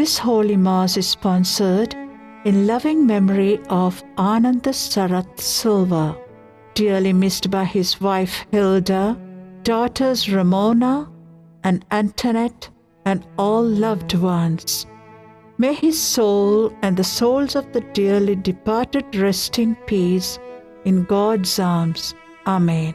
This Holy Mass is sponsored in loving memory of Ananda Sarath Silva, dearly missed by his wife Hilda, daughters Ramona and Antoinette, and all loved ones. May his soul and the souls of the dearly departed rest in peace in God's arms. Amen.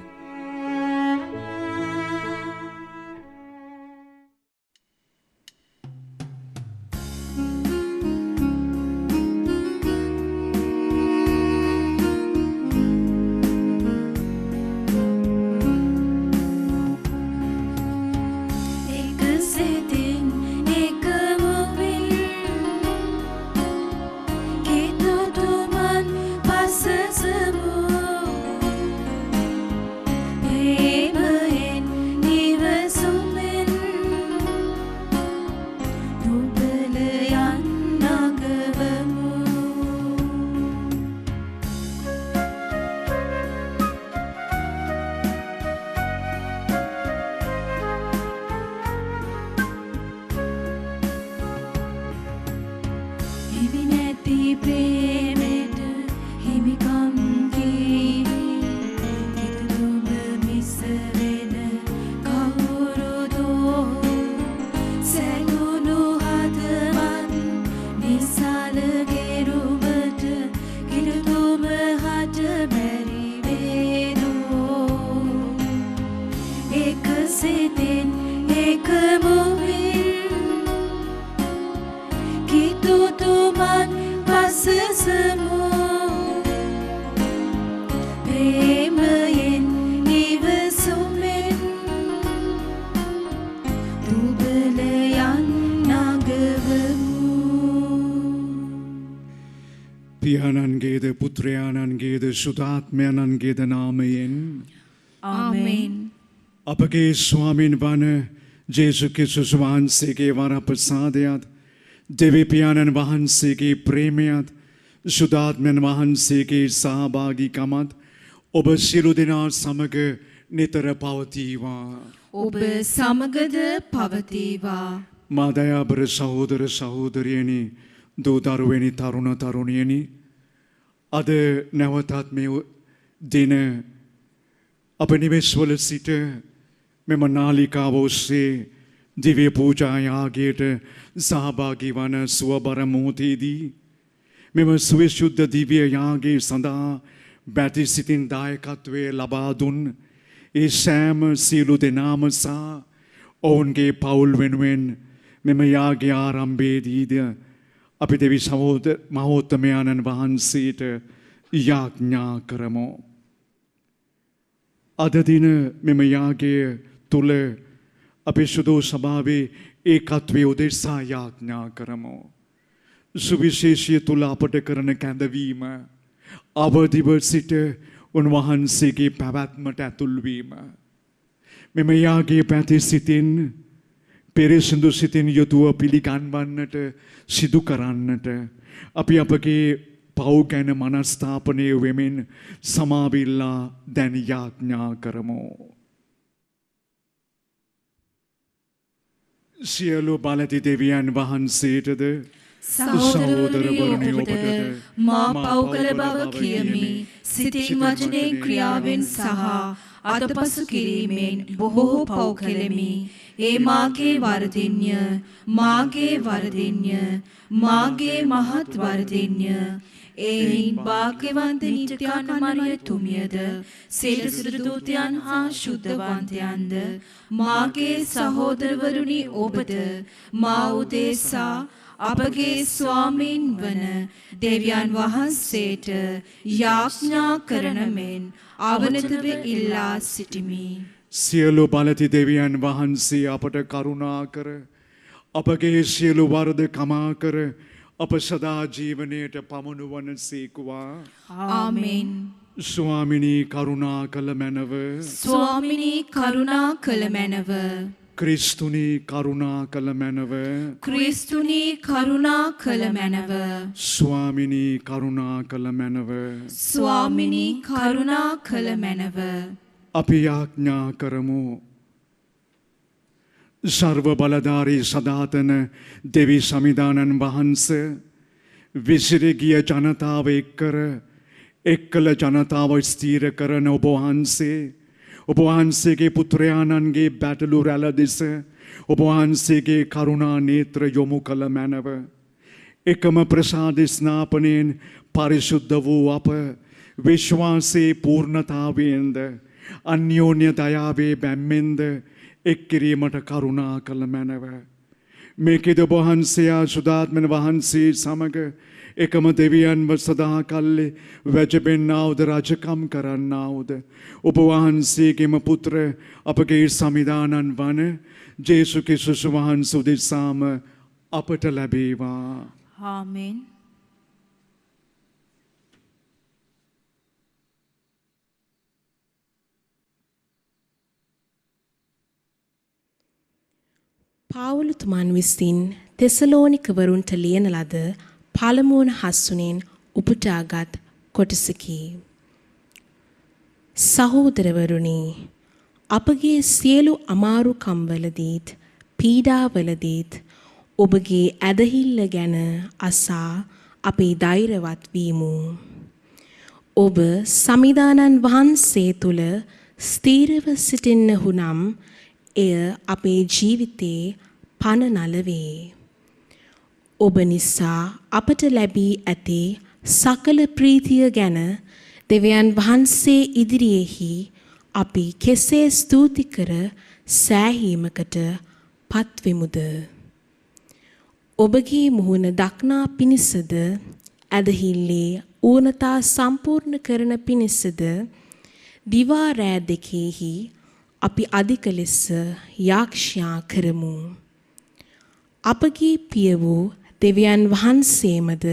පියාණන්ගේද පුත්‍රයාණන්ගේද සුදාත්මයන්ගේද නාමයෙන් ආමේන්. අපගේ ස්වාමීන් වන ජේසු ක්‍රිස්තුස් වහන්සේගේ වරප්‍රසාදයත් දෙවිපියාණන් වහන්සේගේ ප්‍රේමයත් සුදාත්මයන් වහන්සේගේ සහභාගීකමත් ඔබ සියලු දෙනා සමග නිතර පවතිවා. ඔබ සමගද පවතිවා. මා දයාබර සහෝදර සහෝදරියනි, දූ දරුවනි, තරුණ තරුණියනි, අද නැවතත් මේ දින අප නිවෙස්වල සිට මෙම නාලිකාව ඔස්සේ දිව්‍ය පූජා යාගයට සහභාගී වන සුවබර මොහොතේදී මෙම සුවිශුද්ධ දිව්‍ය යාගයේ සඳහා බැති සිතින් දායකත්වය ලබා දුන් ඒ සෑම සියලු දෙනාම සහ ඔවුන්ගේ පවුල් වෙනුවෙන් මෙම යාගය ආරම්භයේදීද අපි දෙවි මහෝත්තමයන්න් වහන්සේට යාඥා කරමු. අද දින මෙම යාගය තුල අපි සුදු සභාවේ ඒකත්වයේ උදෙසා යාඥා කරමු. සුවිශේෂය තුල අපට කරන කැඳවීම, අවදිව සිට උන්වහන්සේගේ පැවැත්මට ඇතුල් වීම, මෙම යාගයේ පැති සිතින් පෙරසිඳු සිතින් යුතුව පිළිගන්වන්නට සිදු කරන්නට අපි අපගේ පව් ගැන මනස්ථාපනය වෙමින් සමාවිල්ලා දැන් යාඥා කරමු. සියලු බලති දෙවියන් වහන්සේටද සහෝදරවරුනි ඔබටද මා පව් කළ බව කියමි. සිතින් වචනයෙන් ක්‍රියාවෙන් සහ අතපසු කිරීමෙන් බොහෝ පව් කළෙමි. ඒ මාගේ වරදින්ය, මාගේ වරදින්ය, මාගේ මහත් වරදින්ය. එයින් භාග්‍යවන්ත නිත්‍යයන් මරියතුමියද සියලු දූතයන් හා ශුද්ධවන්තයන්ද මාගේ සහෝදරවරුනි ඔබද මා උදෙසා අපගේ ස්වාමීන් වන දෙවියන් වහන්සේට යාඥා කරන මෙන් අවනතව ඉල්ලා සිටිමි. සියලු බලති දෙවියන් වහන්සේ අපට කරුණා කර අපගේ සියලු වරද කමා කර අප සදා ජීවනයට පමුණුවන සේකුවා. ආමෙන්. ස්වාමිනී කරුණා කළ මැනව. ස්වාමිනී කරුණා කළ මැනව. ක්‍රිස්තුනී කරුණා කළ මැනව. ක්‍රිස්තුනී කරුණා කළ මැනව. ස්වාමිනී කරුණා කළ මැනව. ස්වාමිනී කරුණා කළ මැනව. අපි යාඥා කරමු. සර්ව බලධාරී සදාතන දෙවි සමිදානන් වහන්සේ විසිරගිය ජනතාව එක්කල ජනතාව ස්ථීර කරන ඔබ වහන්සේගේ පුත්‍රයාණන්ගේ බැටලු රැළ දෙස ඔබ වහන්සේගේ කරුණා නේත්‍ර යොමු කළ මැනව. එකම ප්‍රසාද ස්නාපනයෙන් පරිශුද්ධ වූ අප විශ්වාසයේ පූර්ණතාවයෙන්ද අන්‍යෝන්‍ය දයාවේ බැම්මෙන්ද එක් කිරීමට කරුණා කළ මැනව. මේකෙද ඔබ වහන්සේ සුදාත්මන වහන්සේ සමග එකම දෙවියන්ව සදා කල්ලි වැජබෙන්නාවුද රජකම් කරන්නාවුද ඔබ වහන්සේගේම පුත්‍ර අපගේ සමිදානන් වන ජේසු ක්‍රිස්තුස් වහන්සේ උදෙසාම අපට ලැබේවා. ආමෙන්. පාවුලුතුමන් විසින් තෙසලෝනිකවරුන්ට ලියන ලද පළමුවන හස්සුනෙන් උපුටාගත් කොටසකි. සහෝදරවරුනි, අපගේ සියලු අමාරුකම්වලදීත් පීඩාවලදීත් ඔබගේ ඇදහිල්ල ගැන අසා අපි ධෛර්යවත් වීමු. ඔබ සමිදානන් වහන්සේ තුල ස්ථීරව සිටින්නහු නම් එය අපේ ජීවිතේ පණ නලවේ. ඔබ නිසා අපට ලැබී ඇති සකල ප්‍රීතිය ගැන දෙවියන් වහන්සේ ඉදිරියේහි අපි කෙසේ ස්තුති කර සෑහීමකට පත්වෙමුද? ඔබගේ මුහුණ දක්නා පිණිසද ඇදහිල්ලේ ඌනතා සම්පූර්ණ කරන පිණිසද දිවා රෑ දෙකෙහි අපි අධික ලෙස යාක්ෂා කරමු. අපගේ පිය වූ දෙවියන් වහන්සේමද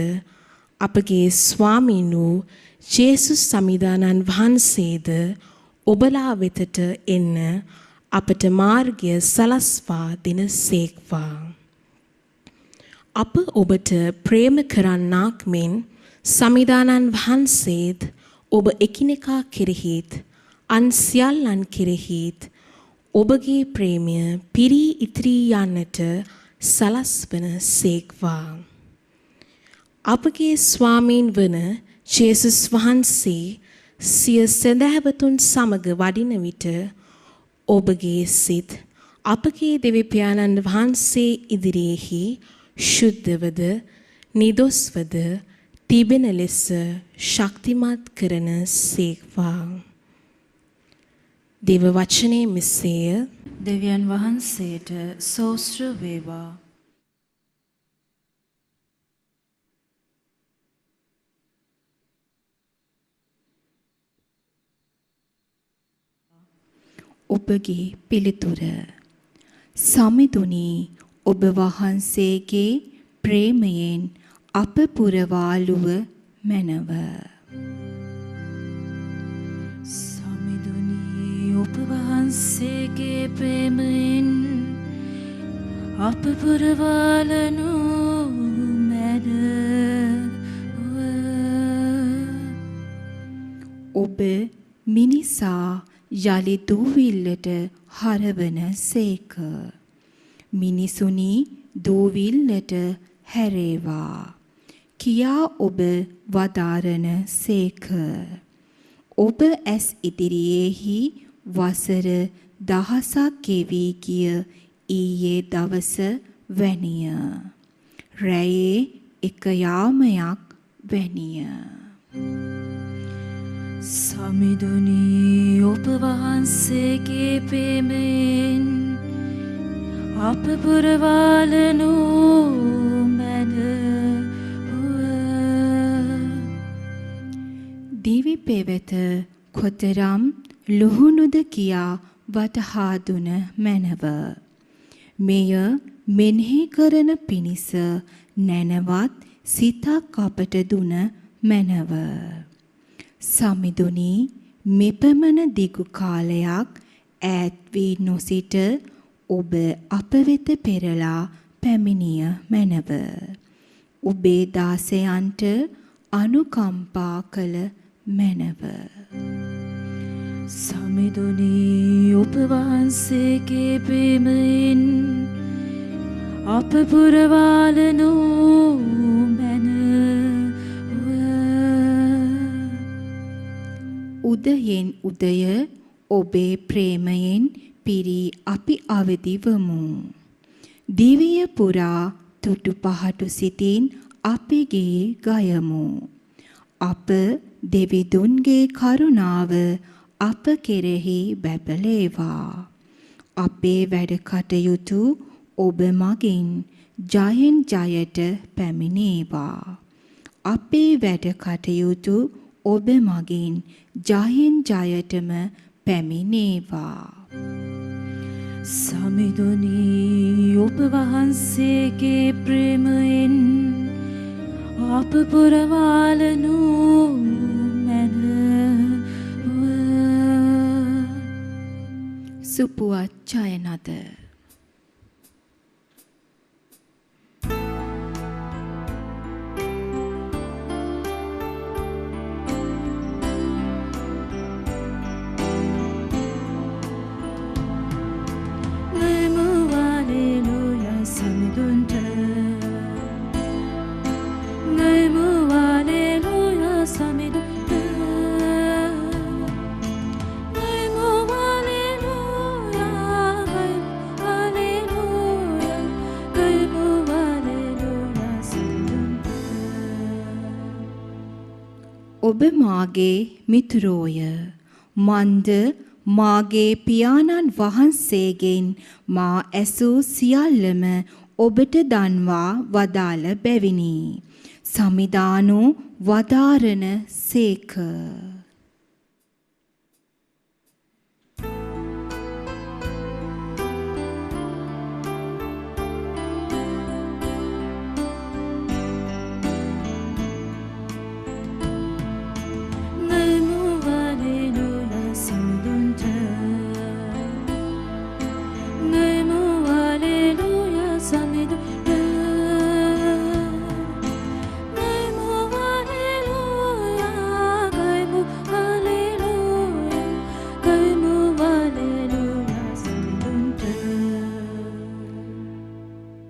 අපගේ ස්වාමීන් වූ ජේසුස් සමිදානන් වහන්සේද ඔබලා වෙතට එන්න අපට මාර්ගය සලස්වා දෙන සේක්වා. අප ඔබට ප්‍රේම කරන්නාක් මෙන් සමිදානන් වහන්සේත් ඔබ එකිනෙකා කෙරෙහිත් අන් සියල්ලන් කෙරෙහිත් ඔබගේ ප්‍රේමය පිරී ඉතිරී යන්නට සලස්වන සේක්වා. අපගේ ස්වාමීන් වන ජේසුස් වහන්සේ සිය සැදැහැවතුන් සමග වඩින විට ඔබගේ සිත් අපගේ දෙවිපියාණන් වහන්සේ ඉදිරියේහි ශුද්ධවද නිදොස්වද තිබෙන ලෙස ශක්තිමත් කරන සේක්වා. දේව වචනේ මෙසේය. දෙවියන් වහන්සේට සෝස්ත්‍ර වේවා. ඔබගේ පිළිතුර. සමිඳුනි, ඔබ වහන්සේගේ ප්‍රේමයෙන් අප පුරවාලුව මැනව. ඔබ වහන්සේගේ ප්‍රේමයෙන් අප පුරවාලනු මැනව. ඔබ මිනිසා යලි දූවිල්ලට හරවන සේක. මිනිසුනි දූවිල්ලට හැරේවා කියා ඔබ වදාරන සේක. ඔබ ඇස් ඉදිරියේහි වසර දහසක් ගෙවී ගිය ඊයේ දවස වැනිය. රැයේ එක යාමයක් වැනිය. සමිඳුනි, ඔබ වහන්සේගේ ප්‍රේමයෙන් අප පුරවාලනු මැනව. දිවි පෙවෙත කොතරම් ලුහුණුද කියා වටහා දුන මැනව. මෙය මෙනෙහි කරන පිණිස නැනවත් සිතක් අපට දුන මැනව. සමිඳුනි, මෙපමණ දිගු කාලයක් ඈත් වී නොසිට ඔබ අප වෙත පෙරලා පැමිණිය මැනව. ඔබේ දාසයන්ට අනුකම්පා කළ මැනව. සමිඳුනි, ඔබ ඔබ වහන්සේගේ ප්‍රේමයෙන් අප පුරවාලනු මැනව. උදයෙන් උදය ඔබේ ප්‍රේමයෙන් පිරි අපි අවදිවමු. දිවිය පුරා තුටු පහටු සිතින් අපගේ ගයමු. අප දෙවිදුන්ගේ කරුණාව අප කෙරෙහි බැබලේවා. අපේ වැඩ කටයුතු ඔබ මගින් ජයෙන් ජයට පැමිණේවා. අපේ වැඩ කටයුතු ඔබ මගින් ජයෙන් ජයටම පැමිණේවා. සමිඳුනි ඔබ වහන්සේගේ ප්‍රේමයෙන් අප පුරවාලනු මැනව. සුපුවත් ජයනද. ඔබ මාගේ මිතුරෝය. මන්ද මාගේ පියාණන් වහන්සේගෙන් මා ඇසූ සියල්ලම ඔබට දන්වා වදාළ බැවිනි. සමිදානෝ වදාරන සේක.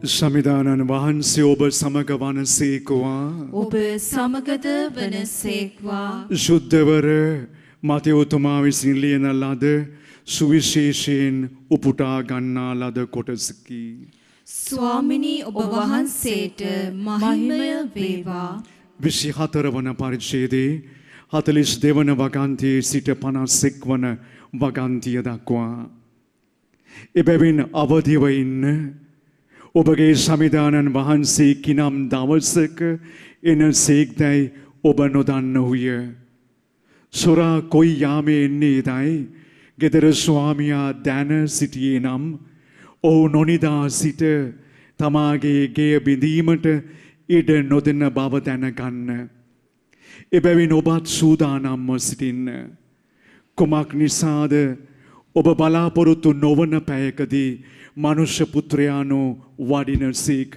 සමිදානන් වහන්සේ ඔබ සමග වනසේකවා. ඔබ සමගද වනසේක්වා. ශුද්ධවර මතයෝතුමා විසින් ලියන ලද සුවිශේෂයෙන් උපුටා ගන්නා ලද කොටසකි. ස්වාමිනී ඔබ වහන්සේට මහිමය වේවා. 24 වන පරිච්ඡේදයේ 42 වන වගන්තියේ සිට 51 වන වගන්තිය දක්වා. එබැවින් අවදිව ඉන්න. ඔබගේ සමිදානන් වහන්සේ කිනම් දවසක එන සේක්දැයි ඔබ නොදන්නහුය. සොරා කොයි යාමේ එන්නේදයි ගෙදර ස්වාමියා දැන සිටියේ නම් ඔහු නොනිදා සිට තමාගේ ගෙය බිඳීමට ඉඩ නොදෙන බව දැනගන්න. එබැවින් ඔබත් සූදානම්ව සිටින්න. කුමක් නිසාද ඔබ බලාපොරොත්තු නොවන පැයකදී මනුෂ්‍ය පුත්‍රයානෝ වඩිනසේක.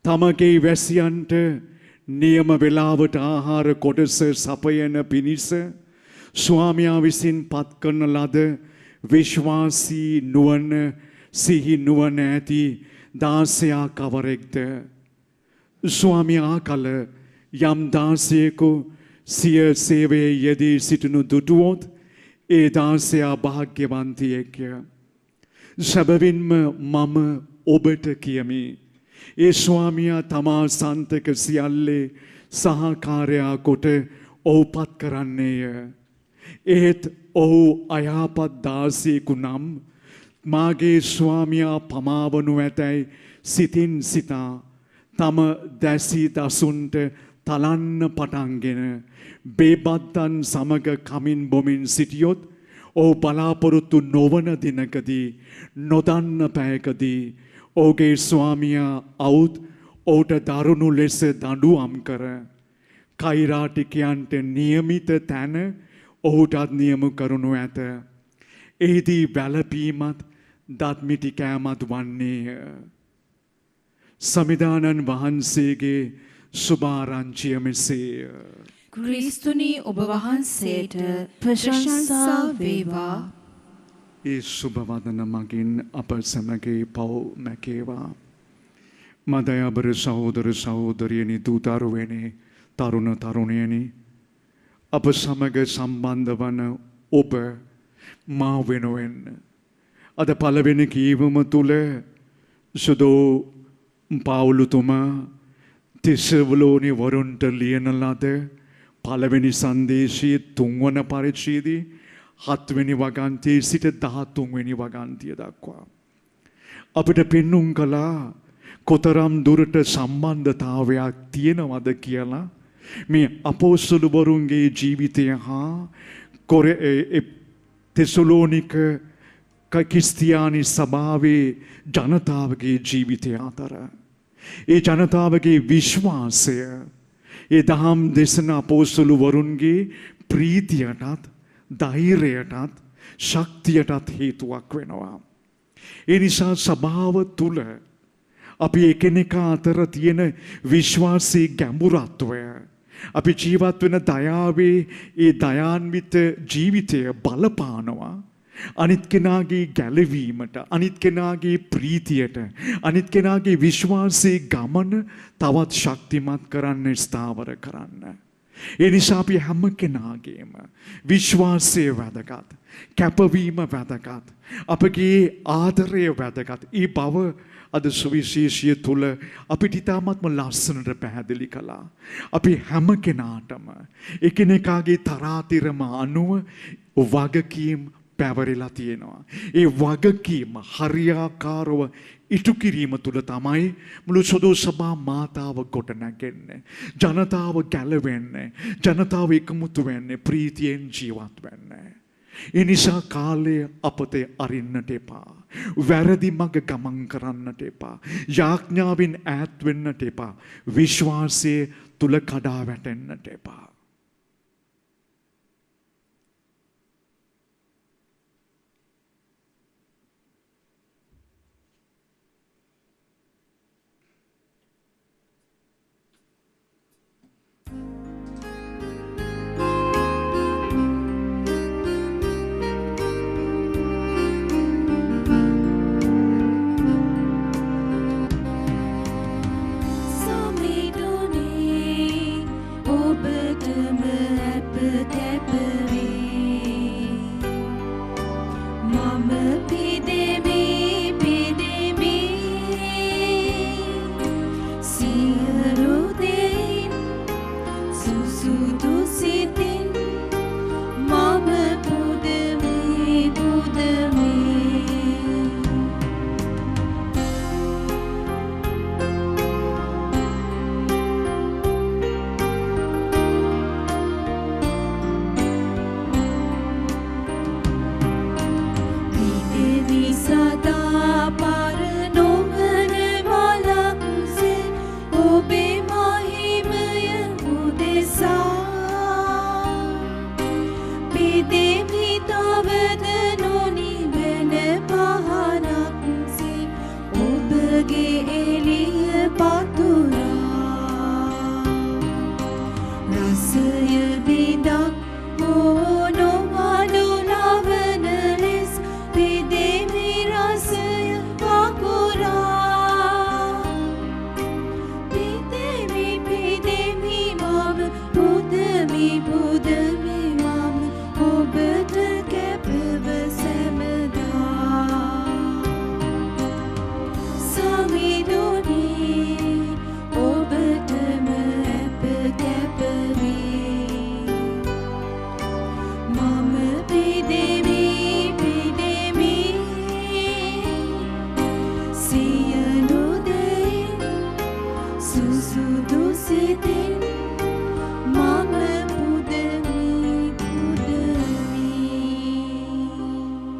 තමගේ වැසියන්ට නියම වේලාවට ආහාර කොටස සපයන පිණිස ස්වාමියා විසින් පත් කරන ලද විශ්වාසී නුවණ සිහි නුවණ ඇති දාසයා කවරෙක්ද? ස්වාමියා කල යම් දාසයෙකු සිය සේවයේ යෙදී සිටිනු දුටුවොත් ඒ දාසයා භාග්‍යවන්තයෙක්ය. සැබවින්ම මම ඔබට කියමි. ඒ ස්වාමියා තමා සන්තක සියල්ලේ සහකාරයා කොට ඔහු පත් කරන්නේය. එහෙත් ඔහු අයහපත් දාසියෙකු නම් මාගේ ස්වාමියා පමාවනු ඇතැයි සිතින් සිතා තම දැසි දසුන්ට තලන්න පටන්ගෙන බේබත්තන් සමග කමින් බොමින් සිටියොත් ඔහු බලාපොරොත්තු නොවන දිනකදී නොදන්න පැයකදී ඔහුගේ ස්වාමියා අවුත් ඔහුට දරුණු ලෙස දඬුවම් කර කෛරාටිකයන්ට නියමිත තැන ඔහුටත් නියම කරනු ඇත. එහිදී වැළපීමත් දත් මිටි කෑමත් වන්නේය. සමිදානන් වහන්සේගේ සුභාරංචිය මෙසේය. ක්‍රිස්තුනි ඔබ වහන්සේට ප්‍රශංසා වේවා. ඒ සුභවදන මගින් අප සැමගේ පව් මැකේවා. මදයබර සහෝදර සහෝදරියනි දූතරුවනි තරුණ තරුණයනි අප සමග සම්බන්ධ වන ඔබ මා වෙනුවෙන් අද පළවෙනි කීවම තුල සුදෝ පාවුලුතුමා තිසවලෝනි වරුන්ට ලියන ලද පළවෙනි සංදේශයේ 3 වන පරිච්ඡේදයේ 7 වෙනි වගන්තියේ සිට 13 වෙනි වගන්තිය දක්වා අපිට පෙන්눔 කළා කොතරම් දුරට සම්බන්ධතාවයක් තියෙනවද කියලා මේ අපොස්තලවරුන්ගේ ජීවිතය හා තෙසලෝනික ක්‍රිස්තියානි සභාවේ ජනතාවගේ ජීවිතය අතර ඒ ජනතාවගේ විශ්වාසය ඒ දහම් දේශන අපොස්තලවරුන්ගේ ප්‍රීතියටත් ධෛර්යයටත් ශක්තියටත් හේතුවක් වෙනවා. ඒ නිසා සභාව තුල අපි එකිනෙකා අතර තියෙන විශ්වාසී ගැඹුරත්වය අපි ජීවත් වෙන දයාවේ ඒ දයාන්විත ජීවිතය බලපානවා අනිත් කෙනාගේ ගැලවීමට අනිත් කෙනාගේ ප්‍රීතියට අනිත් කෙනාගේ විශ්වාසී ගමන තවත් ශක්තිමත් කරන්න ස්ථාවර කරන්න. ඒ නිසා අපි හැම කෙනාගේම විශ්වාසය වැදගත් කැපවීම වැදගත් අපගේ ආදරය වැදගත් ඒ බව අද සුවිශේෂය තුල අපිට ඉතාමත්ම ලස්සනට පැහැදිලි කළා. අපි හැම කෙනාටම එකිනෙකාගේ තරාතිරම අනුව වගකීම් පැවරිලා තියෙනවා. ඒ වගකීම හරියාකාරව ඉටු කිරීම තුල තමයි මුළු සොදෝ සභා මාතාව ගොඩ නැගෙන්නේ. ජනතාව ගැලවෙන්නේ. ජනතාව එකමුතු වෙන්නේ ප්‍රීතියෙන් ජීවත් වෙන්නේ. ඒ නිසා කාලය අපතේ අරින්නට එපා. වැරදි මඟ ගමන් කරන්නට එපා. යාඥාවෙන් ඈත් වෙන්නට එපා. විශ්වාසයේ තුල කඩා වැටෙන්නට එපා.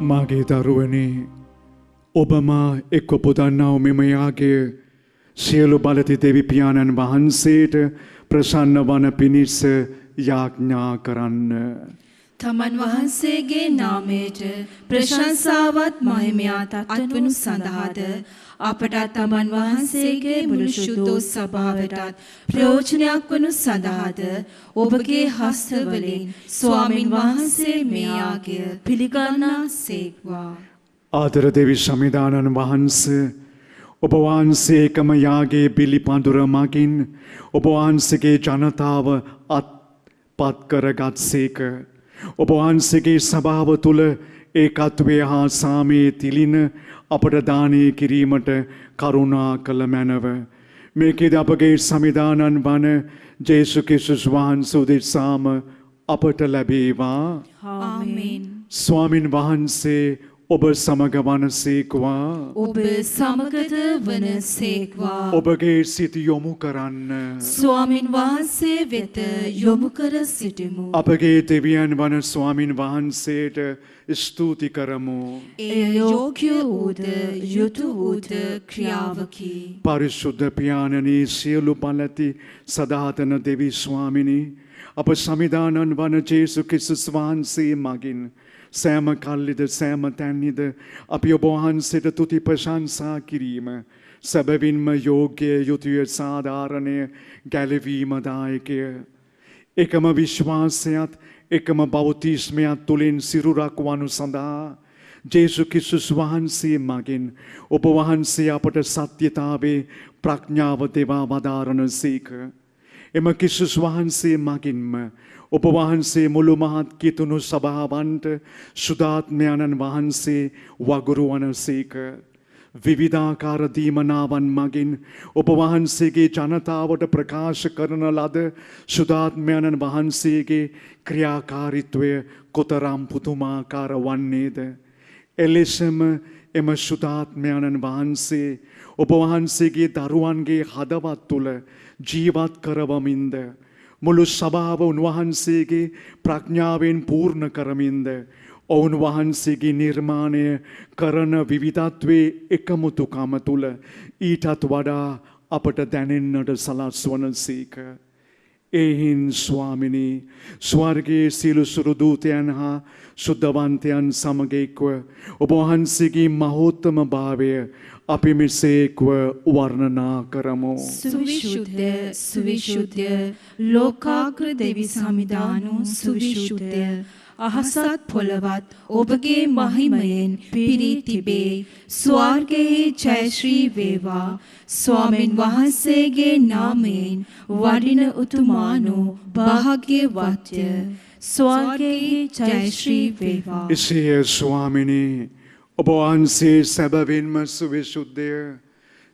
මාගේ දරුවනේ ඔබම එක්ව පුදන්නා වූ මෙම යාගය සියලු බලති දෙවි පියාණන් වහන්සේට ප්‍රසන්න වන පිණිස යාඥා කරන්න. තමන් වහන්සේගේ නාමයට ප්‍රශංසාවත් මහිමයාත් අත්වනු සඳහාද අපට තමන් වහන්සේගේ මුළු ශුද්ධ සභාවටත් ප්‍රයෝජනයක් වනු සඳහාද ඔබගේ හස්තවලින් ස්වාමින් වහන්සේ මේ යාගය පිළිගන්නා සේක්වා. ආදර දෙවි සමිදානන් වහන්සේ ඔබ වහන්සේ එකම යාගේ බිලි පඳුර මගින් ඔබ වහන්සේගේ ජනතාව අත්පත් කරගත්සේක. ඔබ වහන්සේගේ සභාව තුළ ඒකත්වය හා සාමයේ තිලින අපට දානය කිරීමට කරුණා කළ මැනව. මේකෙද අපගේ සමිදානන් වන ජේසු ක්‍රිස්තුස් වහන්සේ උදෙසාම අපට ලැබේවා. ආමේන්. ස්වාමින් වහන්සේ ඔබ සමග වනසේක්වා. ඔබ සමගද වනසේක්වා. ඔබගේ සිත යොමු කරන්න. ස්වාමින් වහන්සේ වෙත යොමු කර සිටිමු. අපගේ දෙවියන් වන ස්වාමින් වහන්සේට ස්තුති කරමු. එය යෝග්‍ය වූද යුතු වූද ක්‍රියාවකි. පරිශුද්ධ පියාණනී සියලු බලති සදාතන දෙවි ස්වාමිනී අප සමිදානන් වන ජේසු ක්‍රිස්තුස් වහන්සේ මගින් සෑම කල්ලිද සෑම තැන්හිද අපි ඔබ වහන්සේට තුති ප්‍රශංසා කිරීම සැබවින්ම යෝග්‍ය යුතුය සාධාරණය ගැලවීමදායකය. එකම විශ්වාසයත් එකම බෞතිස්මයත් තුළින් සිරුරක් වනු සඳහා ජේසු ක්‍රිස්තුස් වහන්සේ මගින් ඔබ වහන්සේ අපට සත්‍යතාවේ ප්‍රඥාව දෙවා වදාරන සේක. එම ක්‍රිස්තුස් වහන්සේ මගින්ම ඔබ වහන්සේ මුළු මහත් කිතුුණු සභාවන්ට සුදාත්මයණන් වහන්සේ වගුරුවන සේක. විවිධාකාර දීමනාවන් මගින් ඔබ වහන්සේගේ ජනතාවට ප්‍රකාශ කරන ලද සුදාත්මයණන් වහන්සේගේ ක්‍රියාකාරිත්වය කොතරම් පුදුමාකාර වන්නේද. එලෙසම එම සුදාත්මයණන් වහන්සේ ඔබ වහන්සේගේ දරුවන්ගේ හදවත් තුළ ජීවත් කරවමින්ද මුළු සභාව උන්වහන්සේගේ ප්‍රඥාවෙන් පූර්ණ කරමින්ද ඔවුන් වහන්සේගේ නිර්මාණය කරන විවිධත්වයේ එකමුතුකම තුළ ඊටත් වඩා අපට දැනෙන්නට සලස්වන සේක. එහින් ස්වාමිනී ස්වර්ගයේ සියලු සුරදූතයන් හා සුද්ධවන්තයන් සමග එක්ව ඔබ වහන්සේගේ මහෝත්තම භාවය අපි මෙසේක්ව වර්ණනා කරමු. සුවිශුද්ධ සුවිශුද්ධ ලෝකාග්‍ර දෙවි සමිදානු සුවිශුද්ධ අහසත් පොළවත් ඔබගේ මහිමයෙන් පිරී තිබේ. ස්වර්ගයේ ජයශ්‍රී වේවා. ස්වාමින් වහන්සේගේ නාමයෙන් වඩින උතුමානු භාග්‍යවත්ය. ස්වර්ගයේ ජයශ්‍රී වේවා. එසේ ස්වාමිනී ඔබ වහන්සේ සැබවින්ම සුවිශුද්ධය.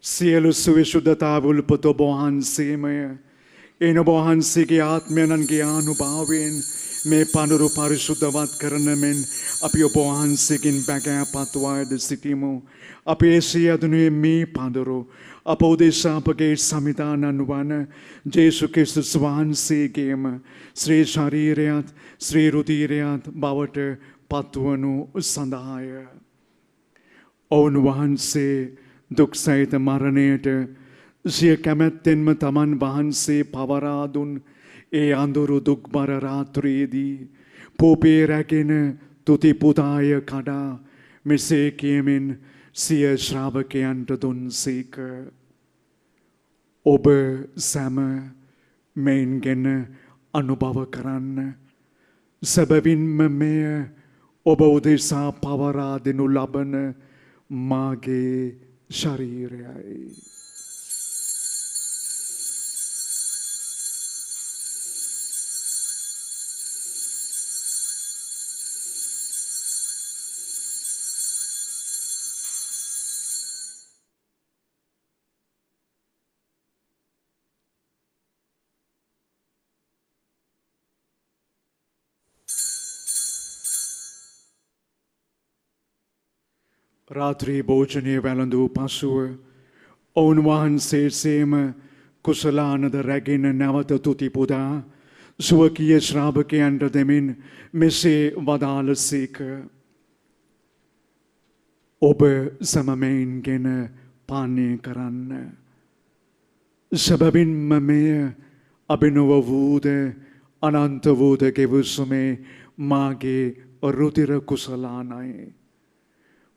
සියලු සුවිශුද්ධතාවුල්පත ඔබ වහන්සේමය. එන ඔබ වහන්සේගේ ආත්මයන්ගේ ආනුභාවයෙන් මේ පඳුරු පරිශුද්ධවත් කරන මෙන් අපි ඔබ වහන්සේකින් බැගෑපත්වාද සිටිමු. අපි එසේ අදනුවේ මේ පඳුරු අප උදෙසා අපගේ සමිදානන් වන ජේසු ක්‍රිස්තුස් වහන්සේගේම ශ්‍රී ශරීරයත් ශ්‍රී රුධිරයත් බවට පත්වනු සඳහාය. ඔවුන් වහන්සේ දුක් සහිත මරණයට සිය කැමැත්තෙන්ම තමන් වහන්සේ පවරා දුන් ඒ අඳුරු දුක්බර රාත්‍රියේදී පෝපේ රැගෙන තුති පුදාය කඩා මෙසේ කියමින් සිය ශ්‍රාවකයන්ට දුන්සේක. ඔබ සැම මෙයින් ගැන අනුභව කරන්න. සැබවින්ම මෙය ඔබ උදෙසා පවරා දෙනු ලබන මාගේ ශරීරයයි. රාත්‍රී භෝජනය වැළඳූ පසුව ඔවුන් වහන්සේ සේම කුසලානද රැගෙන නැවත තුති පුදා ස්වකීය ශ්‍රාවකයන්ට දෙමින් මෙසේ වදාළසේක. ඔබ සමමයින්ගෙන පානය කරන්න. සැබවින්ම මෙය අභිනව වූද අනන්ත වූද ගෙවුසුමේ මාගේ රුධිර කුසලානයි.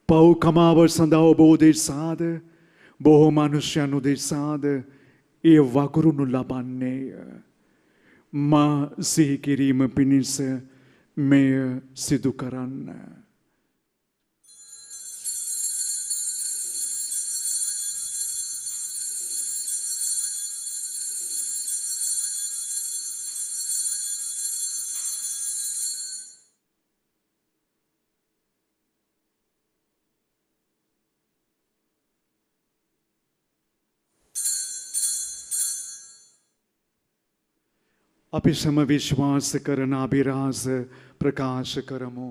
පව් කමාව සඳහා ඔබ උදෙසාද බොහෝ මනුෂ්‍යයන් උදෙසාද එය වගුරුණු ලබන්නේය. මා සිහි කිරීම පිණිස මෙය සිදු කරන්න. අපි සම විශ්වාස කරන අභිරහස ප්‍රකාශ කරමු.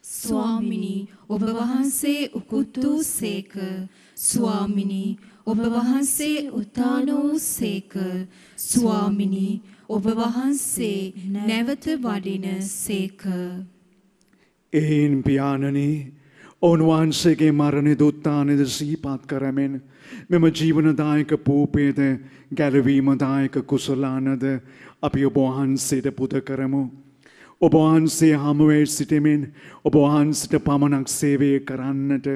ස්වාමිනී ඔබ වහන්සේ උකුත් වූ සේක. ස්වාමිනී ඔබ වහන්සේ උත්ථාන වූ සේක. ස්වාමිනී ඔබ වහන්සේ නැවත වඩින සේක. එයින් පියාණනි උන්වහන්සේගේ මරණද උත්ථානද සිහිපත් කරමින් මෙම ජීවනදායක පූපේද ගැලවීමදායක කුසලානද අපි ඔබ වහන්සේට පුද කරමු. ඔබ වහන්සේ හමුවේ සිටමින් ඔබ වහන්සේට පමණක් සේවය කරන්නට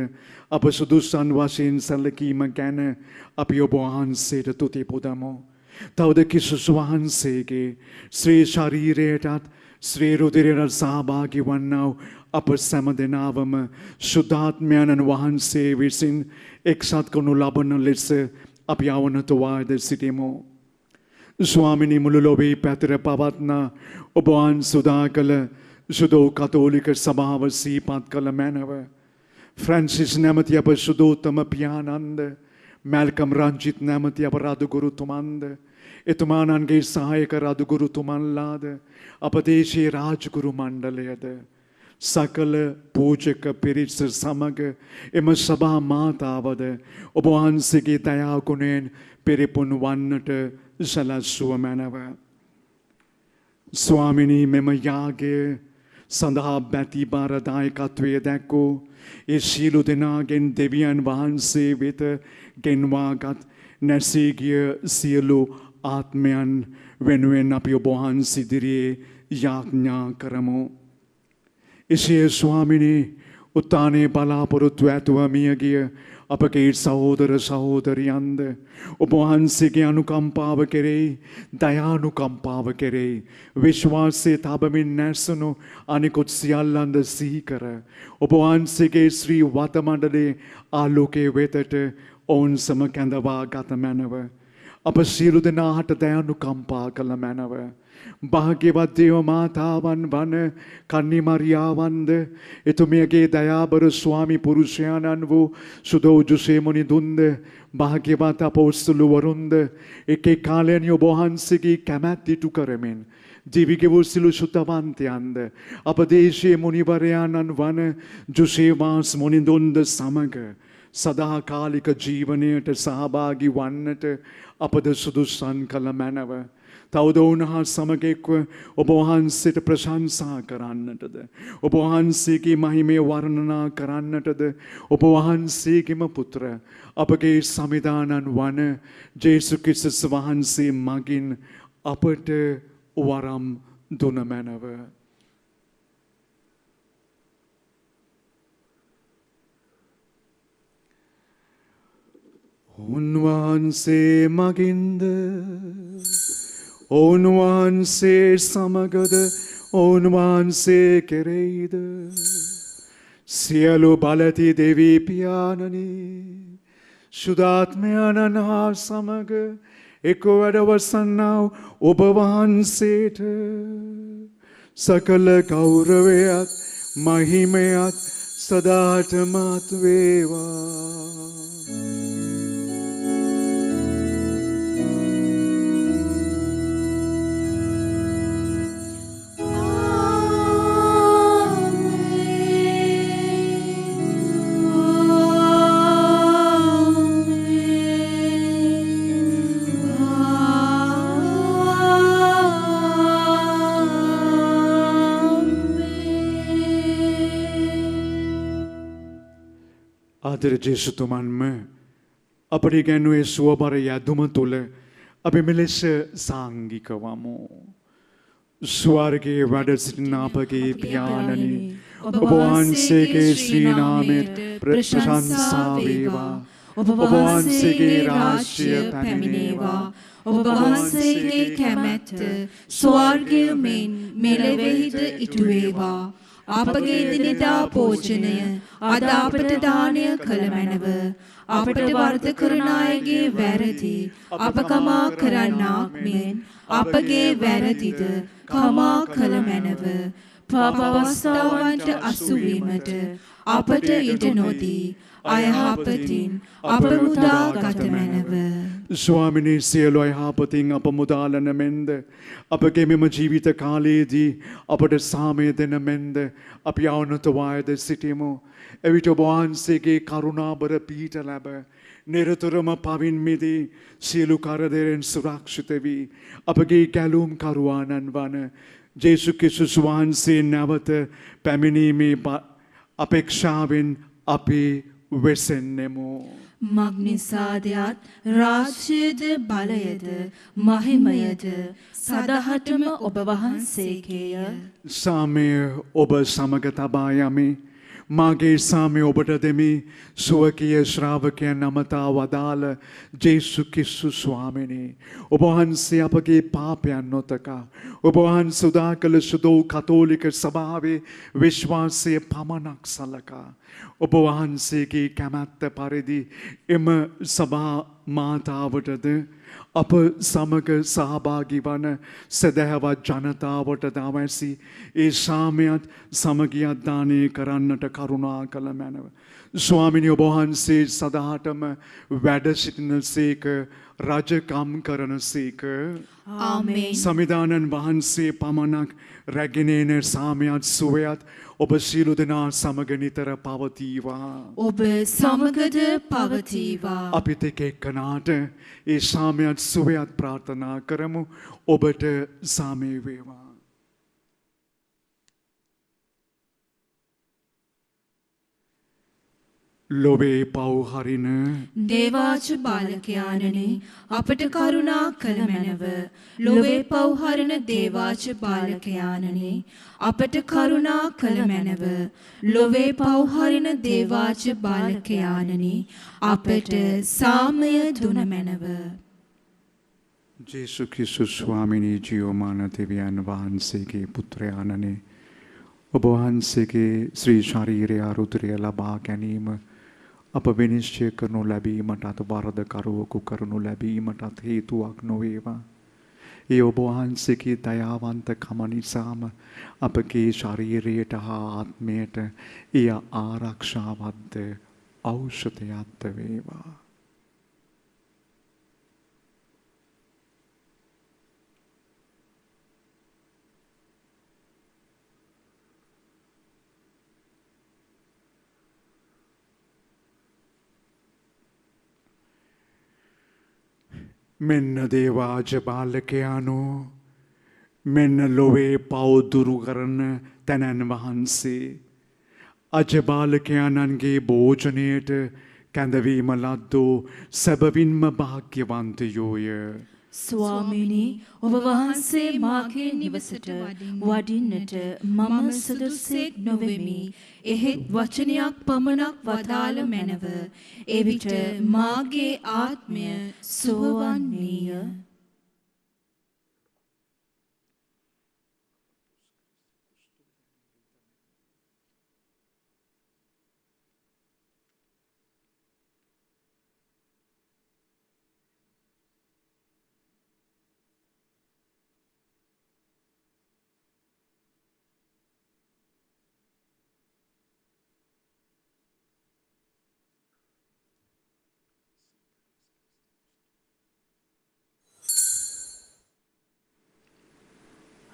අප සුදුසන් වශයෙන් සැලකීම ගැන අපි ඔබ වහන්සේට තුති පුදමු. තවද ක්‍රිස්තුස් වහන්සේගේ ශ්‍රී ශරීරයටත් ශ්‍රී රුධිරයට සහභාගී වන්නා අප සෑම දෙනාවම ශුද්ධාත්මයන්න් වහන්සේ විසින් එක්සත් කරනු ලබන ලෙස අපි අවනතවාද සිටිමු. ස්වාමිනී මුළු ලොවේ පැතිර පවත්නා ඔබ වහන්සේ උදා කළ සුදෝ කතෝලික සභාව සිහිපත් කළ මැනව ෆ්‍රැන්සිස් නැමැති අප සුදෝත්තම පියාණන්ද මැල්කම් රංජිත් නැමැති අප රදුගුරුතුමන්ද එතුමාණන්ගේ සහායක රදුගුරුතුමන්ලාද අප දේශීය රාජගුරු මණ්ඩලයද සකල පූජක පිරිස සමග එම සභා මාතාවද ඔබ වහන්සේගේ දයා ගුණයෙන් පෙරපුන් වන්නට සැලැස්සුව මැනව. ස්වාමිනී මෙම යාගය සඳහා බැති බාරදායකත්වය දැක්වූ ඒ සියලු දෙනාගෙන් දෙවියන් වහන්සේ වෙත ගෙන්වාගත් නැසී ගිය සියලු ආත්මයන් වෙනුවෙන් අපි ඔබ වහන්සේ ඉදිරියේ යාඥා කරමු. එසේ ස්වාමිනී උත්ථානයේ බලාපොරොත්තු ඇතුව මියගිය අපගේ සහෝදර සහෝදරියන්ද ඔබ වහන්සේගේ අනුකම්පාව කෙරෙහි දයානුකම්පාව කෙරෙහි විශ්වාසයේ තබමින් නැසුණු අනිකුත් සියල්ලන්ද සිහි කර ඔබ වහන්සේගේ ශ්‍රී වත මණ්ඩලයේ ආලෝකයේ වෙතට ඔවුන් සම කැඳවා ගත මැනව. අප සියලු දෙනාට දයානුකම්පා කළ මැනව. භාග්‍යවත් දේව මාතාවන් වන කන්නි මරියාවන්ද එතුමියගේ දයාබර ස්වාමි පුරුෂයාණන් වූ සුදෝ ජුසේ මුනිඳුන්ද භාග්‍යවත් අපොස්තුලු වරුන්ද එක කාලයන් ඔබ වහන්සේගේ කැමැත්ත ඉටු කරමින් දිවිගෙවූ සිළු සුතවන්තයන්ද අප දේශීය මුනිවරයාණන් වන ජුසේවාස් මුනිඳුන්ද සමග සදාකාලික ජීවනයට සහභාගී වන්නට අපද සුදුසන් කළ මැනව. තවද වුණහා සමග එක්ව ඔබ වහන්සේට ප්‍රශංසා කරන්නටද ඔබ වහන්සේගේ මහිමය වර්ණනා කරන්නටද ඔබ වහන්සේගේම පුත්‍ර අපගේ සමිදානන් වන ජේසු ක්‍රිස්තුස් වහන්සේ මගින් අපට වරම් දුන මැනව. උන්වහන්සේ මගින්ද උන්වහන්සේ සමගද උන්වහන්සේ කෙරෙහිද සියලු බලති දෙවී පියාණනි ශුද්ධාත්මයන්න් හා සමග එක් වැඩවසන්නා ඔබ වහන්සේට සකල ගෞරවයත් මහිමයත් සදාටමත් වේවා. ආදර ජේසුතුමන්ම අපට ඉගැන්වූ සුවබර යදුම තුළ අපි මෙලෙස සාංගික වමු. ස්වර්ගයේ වැඩ සිටින අපගේ පියාණනි ඔබ වහන්සේගේ ශ්‍රී නාමයට ප්‍රශංසා වේවා. ඔබ වහන්සේගේ රාජ්‍ය පැමිණේවා. ඔබ වහන්සේගේ කැමැත්ත ස්වර්ගයේ මෙන් මෙලෙවෙහිද ඉටු වේවා. අපගේ දිනදා භෝජනය අද අපට දානය කළ මැනව. අපට වර්ධ කරන අයගේ වැරදි අප කමා කරන්නාක් මෙන් අපගේ වැරදිද කමා කළ මැනව. පාප අවස්ථාවන්ට අසු වීමට අපට ඉඩ නොදී අයහපතින් අප මුදා ගත මැනව. ස්වාමිනී සියලු අයහපතින් අප මුදාලන මෙන්ද අපගේ මෙම ජීවිත කාලයේදී අපට සාමය දෙන මෙන්ද අපි අවනතවායද සිටිමු. එවිට ඔබ වහන්සේගේ කරුණාබර පීඨ ලැබ නිරතුරුම පවින් මිදී සියලු කරදරෙන් සුරක්ෂිත වී අපගේ ගැලුම් කරුවාණන් වන ජේසු ක්‍රිස්තුස් වහන්සේ නැවත පැමිණීමේ අපේක්ෂාවෙන් අපි වෙසෙන්නෙමු. මග්නිසාදයත් රාජ්‍යද බලයද මහිමයද සදහටම ඔබ වහන්සේගේය. සාමය ඔබ සමග තබා යමි. මාගේ සාමය ඔබට දෙමි. සුවකීය ශ්‍රාවකයන් අමතා වදාළ ජේසු ක්‍රිස්තුස් ස්වාමිනී ඔබ වහන්සේ අපගේ පාපයන් නොතකා ඔබ වහන්සේ උදා කළ සුදෝ කතෝලික සභාවේ විශ්වාසය පමණක් සලකා ඔබ වහන්සේගේ කැමැත්ත පරිදි එම සභා මාතාවටද අප සමග සහභාගී වන සදහැවත් ජනතාවට දවැසි ඒ සාමයත් සමගියත් දානය කරන්නට කරුණා කළ මැනව. ස්වාමිනී ඔබ වහන්සේ සදාටම වැඩ සිටිනසේක රජකම් කරනසේක. ආමේන්. සමිදානන් වහන්සේ පමණක් රැගෙනේන සාමයත් සුවයත් ඔබ සියලු දෙනා සමග නිතර පවතිවා. ඔබ සමගද පවතිවා. අපිට එක එක්කනාට ඒ සාමයත් සුවයත් ප්‍රාර්ථනා කරමු. ඔබට සාමය වේවා. ලොවේ පව් හරින දේවාච බාලකයාණනි අපට කරුණා කළ මැනව. ලොවේ පව් හරින දේවාච බාලකයාණනි අපට කරුණා කළ මැනව. ලොවේ පව් හරින දේවාච බාලකයාණනි අපට සාමය දුන මැනව. ජේසු ක්‍රිස්තුස් ස්වාමිනී ජීවමාන දෙවියන් වහන්සේගේ පුත්‍රයාණනි ඔබ වහන්සේගේ ශ්‍රී ශරීරය රුධිරය ලබා ගැනීම අප විනිශ්චය කරනු ලැබීමට අත වරදකරුවෙකු කරනු ලැබීමටත් හේතුවක් නොවේවා. ඒ ඔබ වහන්සේගේ දයාවන්තකම නිසාම අපගේ ශරීරයට හා ආත්මයට එය ආරක්ෂාවක්ද ඖෂධයක්ද වේවා. මෙන්න දේවාජ බාලකයානෝ මෙන්න ලොවේ පව් දුරු කරන තැනැන් වහන්සේ අජබාලකයාණන්ගේ භෝජනයට කැඳවීම ලද්දෝ සැබවින්ම භාග්‍යවන්තයෝය. ස්වාමීනි ඔබ වහන්සේ මාගේ නිවසට වඩින්නට මම සුදුසෙක් නොවෙමි. එහෙත් වචනයක් පමණක් වදාළ මැනව. එවිට මාගේ ආත්මය සුවවන්නේය.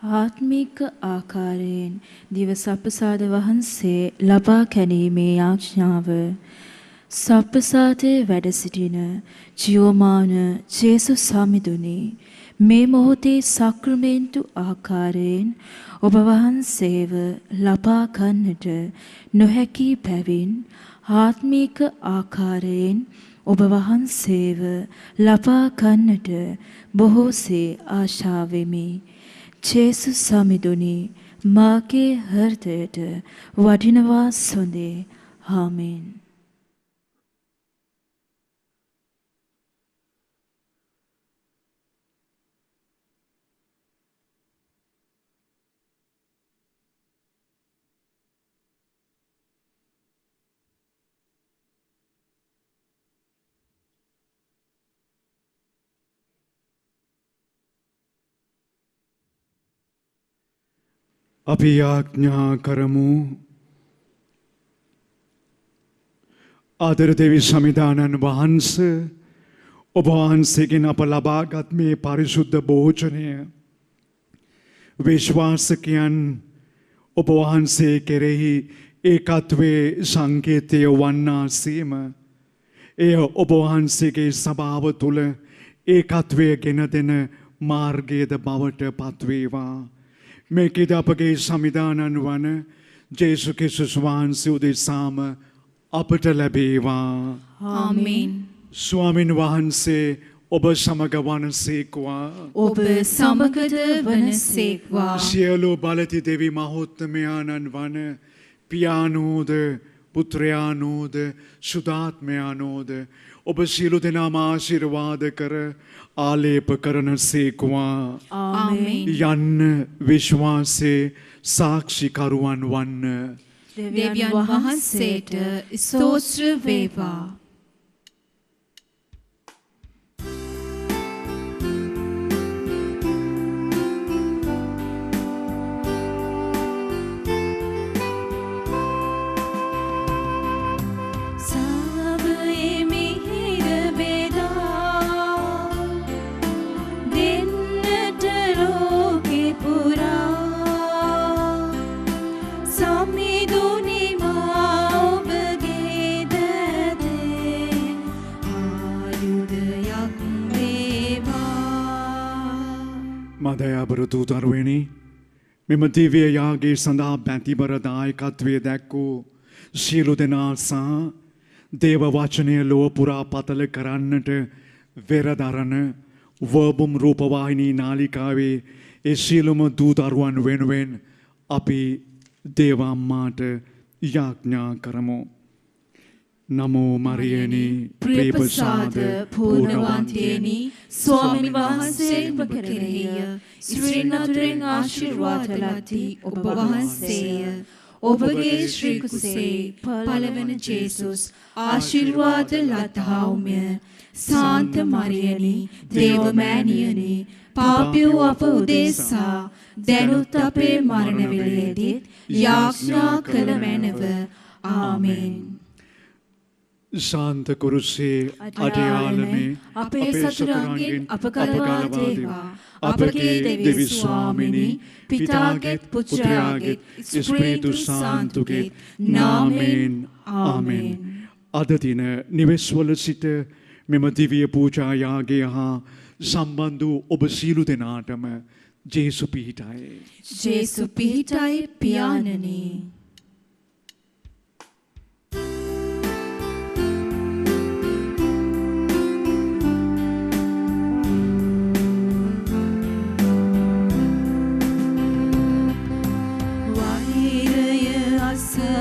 ආත්මික ආකාරයෙන් දිව සප්පසාද වහන්සේ ලබා ගැනීමේ යාඥාව සප්පසාදේ වැඩ සිටින ජීවමාන ජේසුස් සමිඳුනි මේ මොහොතේ සක්‍රමෙන්තු ආකාරයෙන් ඔබ වහන්සේව ලබා ගන්නට නොහැකි බැවින් ආත්මික ආකාරයෙන් ඔබ වහන්සේව ලබා ගන්නට බොහෝසේ ආශා වෙමි. ජේසුස් සමිඳුනි මාගේ හෘදයට වඩිනවා සොඳේ. ආමේන්. අපි යාඥා කරමු. ආදර දෙවි සමිදානන් වහන්සේ ඔබ වහන්සේගෙන් අප ලබාගත් මේ පරිශුද්ධ භෝජනය විශ්වාසකයන් ඔබ වහන්සේ කෙරෙහි ඒකත්වයේ සංකේතය වන්නාසේම එය ඔබ වහන්සේගේ සභාව තුළ ඒකත්වය ගෙන දෙන මාර්ගයේද බවට පත්වේවා. මේකෙද අපගේ සමිදානන් වන ජේසු ක්‍රිස්තුස් වහන්සේ උදෙසාම අපට ලැබේවා. ආමේන්. ස්වාමින් වහන්සේ ඔබ සමග වනසේක්වා. ඔබ සමගද වනසේක්වා. සියලු බලති දෙවි මහෝත්තමයාණන් වන පියානෝද පුත්‍රයානෝද සුදාත්මයානෝද ඔබ සියලු දෙනාම ආශිර්වාද කර ආලේප කරන සේක්වා. ආමේන්. යන්න විශ්වාසයේ සාක්ෂිකරුවන් වන්න. දෙවියන් වහන්සේට ස්තෝත්‍ර වේවා. මදයාබර දූතරුවනි මෙම දිව්‍ය යාගයේ සඳහා බැතිබර දායකත්වය දැක්වූ සියලු දෙනා සහ දේව වචනය ලොව පුරා පතල කරන්නට වෙරදරන වර්බුම් රූපවාහිනී නාලිකාවේ ඒ සියලුම දූතරුවන් වෙනුවෙන් අපි දේව අම්මාට යාඥා කරමු. නමෝ මරියනි ප්‍රේමසාද පූර්ණවන්තේනි ස්වාමීන් වහන්සේ ඔබ කෙරෙහිය ස්ත්‍රීන් අතුරින් ආශිර්වාද ලද්දී ඔබ වහන්සේය. ඔබගේ ශ්‍රී කුසේ පළවන ජේසුස් ආශිර්වාද ලද්දාවුම්ය. සාන්ත මරියනි දේවමෑණියනි පාපී අප උදෙසා දැනුත් අපේ මරණ වේලේදීත් යාඥා කළ මැනව. ආමේන්. ශාන්ත කුරුසේ අඩයාලමේ අපේ සතුරන්ගෙන් අප ගලවා දේවා. අපගේ දෙවි ස්වාමිනී පිතාගෙත් පුත්‍රයාගෙත් ස්පීරිතු සාන්තුගෙත් නාමයෙන්. ආමේන්. අද දින නිවෙස්වල සිට මෙම දිව්‍ය පූජා යාගය හා සම්බන්ධ වූ ඔබ සියලු දෙනාටම ජේසු පිහිටයි. ජේසු පිහිටයි පියාණනි.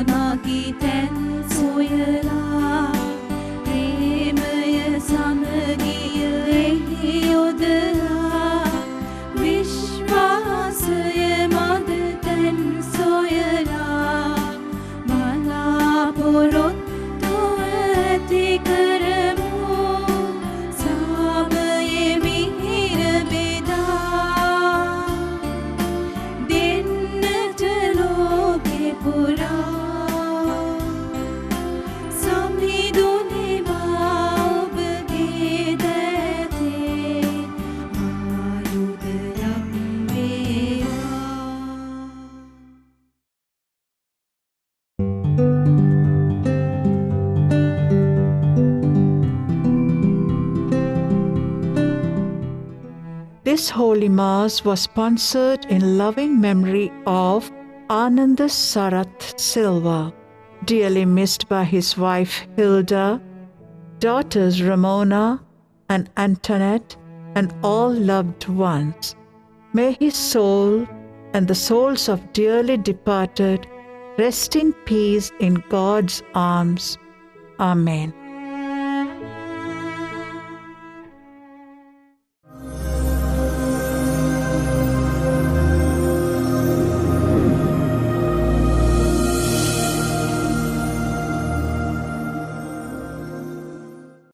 මගේ තැන් සොයලා ප්‍රේමය සමගිය එහි යොදලා විශ්වාසය මද තැන් සොයලා බලාපොරොත්තු ඇති කරමු සාමයේ මිහිර බෙදා දෙන්නට ලෝකෙ පුරා This Holy Mass was sponsored in loving memory of Ananda Sarath Silva, dearly missed by his wife Hilda, daughters Ramona and Antoinette, and all loved ones. May his soul and the souls of dearly departed rest in peace in God's arms. Amen.